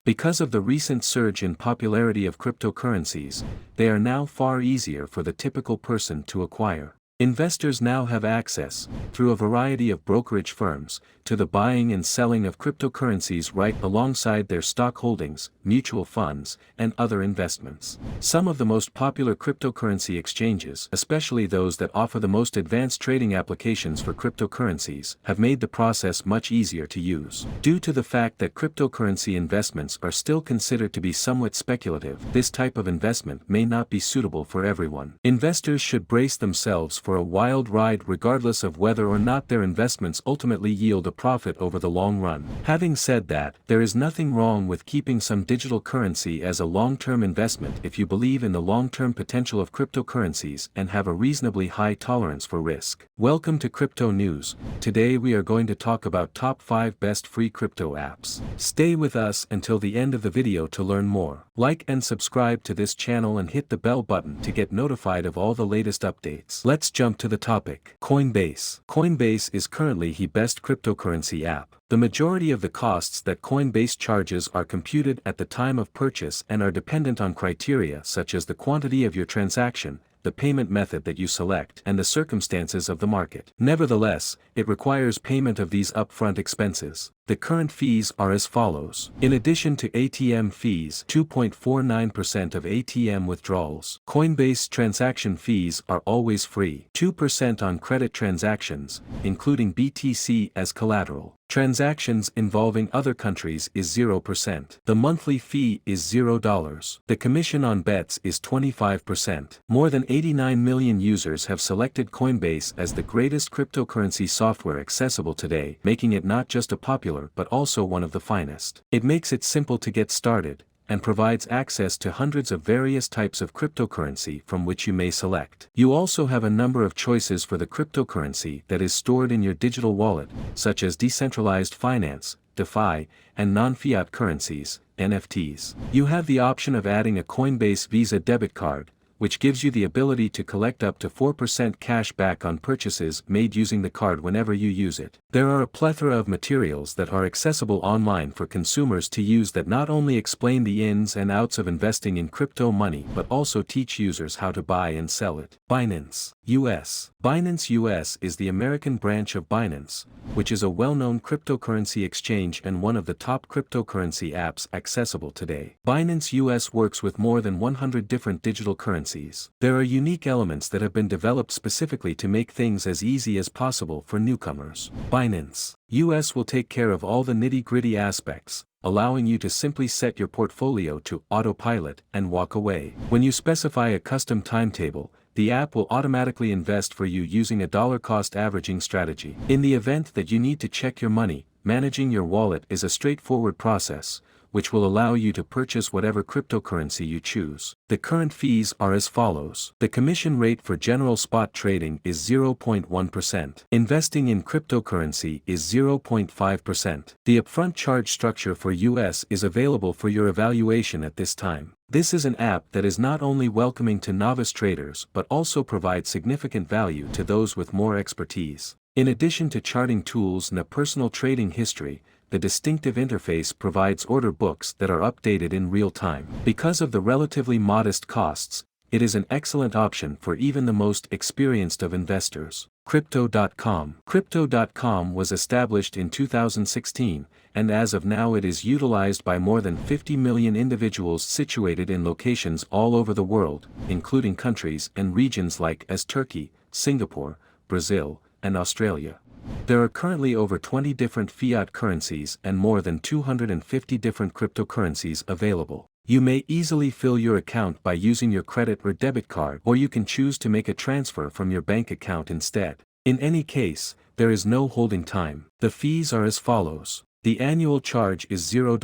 Because of the recent surge in popularity of cryptocurrencies, they are now far easier for the typical person to acquire. Investors now have access, through a variety of brokerage firms, to the buying and selling of cryptocurrencies right alongside their stock holdings, mutual funds, and other investments. Some of the most popular cryptocurrency exchanges, especially those that offer the most advanced trading applications for cryptocurrencies, have made the process much easier to use. Due to the fact that cryptocurrency investments are still considered to be somewhat speculative, this type of investment may not be suitable for everyone. Investors should brace themselves for a wild ride regardless of whether or not their investments ultimately yield a profit over the long run. Having said that, there is nothing wrong with keeping some digital currency as a long-term investment if you believe in the long-term potential of cryptocurrencies and have a reasonably high tolerance for risk. Welcome to Crypto News. Today we are going to talk about top 5 best free crypto apps. Stay with us until the end of the video to learn more. Like and subscribe to this channel and hit the bell button to get notified of all the latest updates. Let's jump to the topic. Coinbase. Coinbase is currently the best cryptocurrency app. The majority of the costs that Coinbase charges are computed at the time of purchase and are dependent on criteria such as the quantity of your transaction, the payment method that you select, and the circumstances of the market. Nevertheless, it requires payment of these upfront expenses. The current fees are as follows. In addition to ATM fees, 2.49% of ATM withdrawals. Coinbase transaction fees are always free. 2% on credit transactions, including BTC as collateral. Transactions involving other countries is 0%. The monthly fee is $0. The commission on bets is 25%. More than 89 million users have selected Coinbase as the greatest cryptocurrency software accessible today, making it not just a popular but also one of the finest. It makes it simple to get started, and provides access to hundreds of various types of cryptocurrency from which you may select. You also have a number of choices for the cryptocurrency that is stored in your digital wallet, such as decentralized finance, DeFi, and non-fiat currencies, NFTs. You have the option of adding a Coinbase Visa debit card, which gives you the ability to collect up to 4% cash back on purchases made using the card whenever you use it. There are a plethora of materials that are accessible online for consumers to use that not only explain the ins and outs of investing in crypto money but also teach users how to buy and sell it. Binance US. Binance US is the American branch of Binance, which is a well-known cryptocurrency exchange and one of the top cryptocurrency apps accessible today. Binance US works with more than 100 different digital currencies. There are unique elements that have been developed specifically to make things as easy as possible for newcomers. Binance US will take care of all the nitty-gritty aspects, allowing you to simply set your portfolio to autopilot and walk away. When you specify a custom timetable, the app will automatically invest for you using a dollar-cost averaging strategy. In the event that you need to check your money, managing your wallet is a straightforward process, which will allow you to purchase whatever cryptocurrency you choose. The current fees are as follows. The commission rate for general spot trading is 0.1%. Investing in cryptocurrency is 0.5%. The upfront charge structure for US is available for your evaluation at this time. This is an app that is not only welcoming to novice traders but also provides significant value to those with more expertise. In addition to charting tools and a personal trading history, the distinctive interface provides order books that are updated in real time. Because of the relatively modest costs, it is an excellent option for even the most experienced of investors. Crypto.com. Crypto.com was established in 2016, and as of now it is utilized by more than 50 million individuals situated in locations all over the world, including countries and regions like as Turkey, Singapore, Brazil, and Australia. There are currently over 20 different fiat currencies and more than 250 different cryptocurrencies available. You may easily fill your account by using your credit or debit card, or you can choose to make a transfer from your bank account instead. In any case, there is no holding time. The fees are as follows. The annual charge is $0.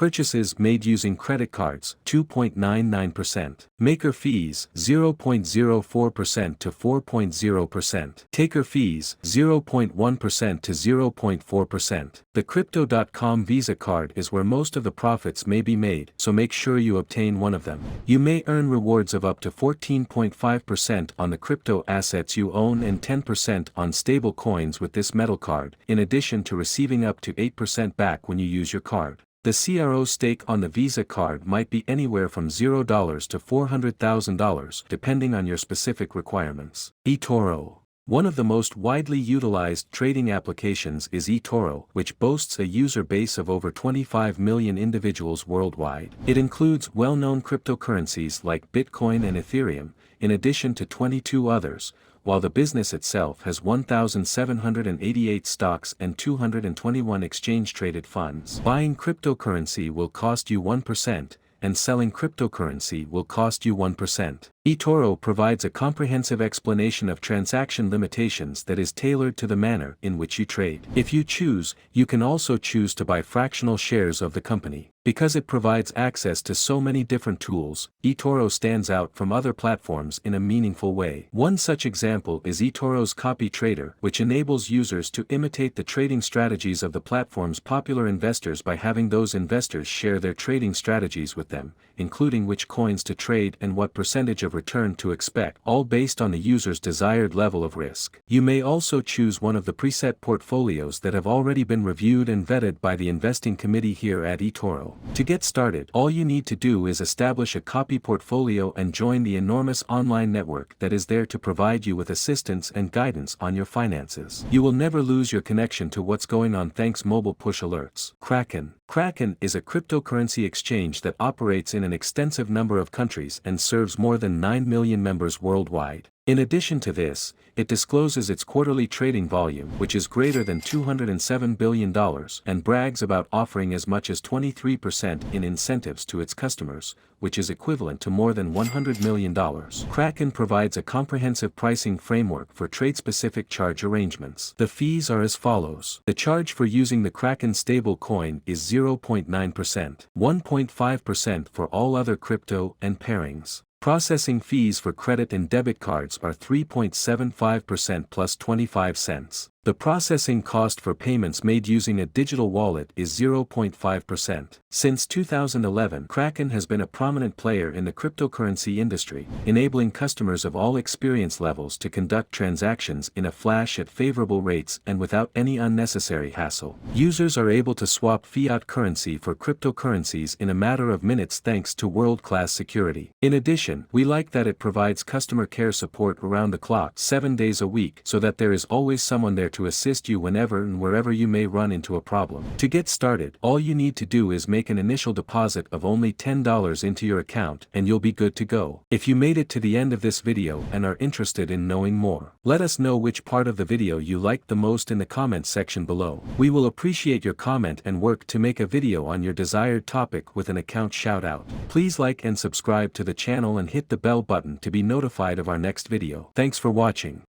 Purchases made using credit cards, 2.99%. Maker fees, 0.04% to 4.0%. Taker fees, 0.1% to 0.4%. The Crypto.com Visa card is where most of the profits may be made, so make sure you obtain one of them. You may earn rewards of up to 14.5% on the crypto assets you own and 10% on stable coins with this metal card, in addition to receiving up to 8% back when you use your card. The CRO stake on the Visa card might be anywhere from $0 to $400,000 depending on your specific requirements. Etoro. One of the most widely utilized trading applications is Etoro, which boasts a user base of over 25 million individuals worldwide. It includes well-known cryptocurrencies like Bitcoin and Ethereum, in addition to 22 others, while the business itself has 1,788 stocks and 221 exchange-traded funds. Buying cryptocurrency will cost you 1%, and selling cryptocurrency will cost you 1%. Etoro provides a comprehensive explanation of transaction limitations that is tailored to the manner in which you trade. If you choose, you can also choose to buy fractional shares of the company. Because it provides access to so many different tools, Etoro stands out from other platforms in a meaningful way. One such example is Etoro's Copy Trader, which enables users to imitate the trading strategies of the platform's popular investors by having those investors share their trading strategies with them, including which coins to trade and what percentage of return to expect, all based on the user's desired level of risk. You may also choose one of the preset portfolios that have already been reviewed and vetted by the investing committee here at Etoro. To get started, all you need to do is establish a copy portfolio and join the enormous online network that is there to provide you with assistance and guidance on your finances. You will never lose your connection to what's going on thanks mobile push alerts. Kraken. Kraken is a cryptocurrency exchange that operates in an extensive number of countries and serves more than 9 million members worldwide. In addition to this, it discloses its quarterly trading volume, which is greater than $207 billion, and brags about offering as much as 23% in incentives to its customers, which is equivalent to more than $100 million. Kraken provides a comprehensive pricing framework for trade-specific charge arrangements. The fees are as follows. The charge for using the Kraken stable coin is 0.9%, 1.5% for all other crypto and pairings. Processing fees for credit and debit cards are 3.75% plus 25 cents. The processing cost for payments made using a digital wallet is 0.5%. Since 2011, Kraken has been a prominent player in the cryptocurrency industry, enabling customers of all experience levels to conduct transactions in a flash at favorable rates and without any unnecessary hassle. Users are able to swap fiat currency for cryptocurrencies in a matter of minutes thanks to world-class security. In addition, we like that it provides customer care support around the clock 7 days a week so that there is always someone there to assist you whenever and wherever you may run into a problem. To get started, all you need to do is make an initial deposit of only $10 into your account and you'll be good to go. If you made it to the end of this video and are interested in knowing more, let us know which part of the video you liked the most in the comments section below. We will appreciate your comment and work to make a video on your desired topic with an account shout out. Please like and subscribe to the channel and hit the bell button to be notified of our next video. Thanks for watching.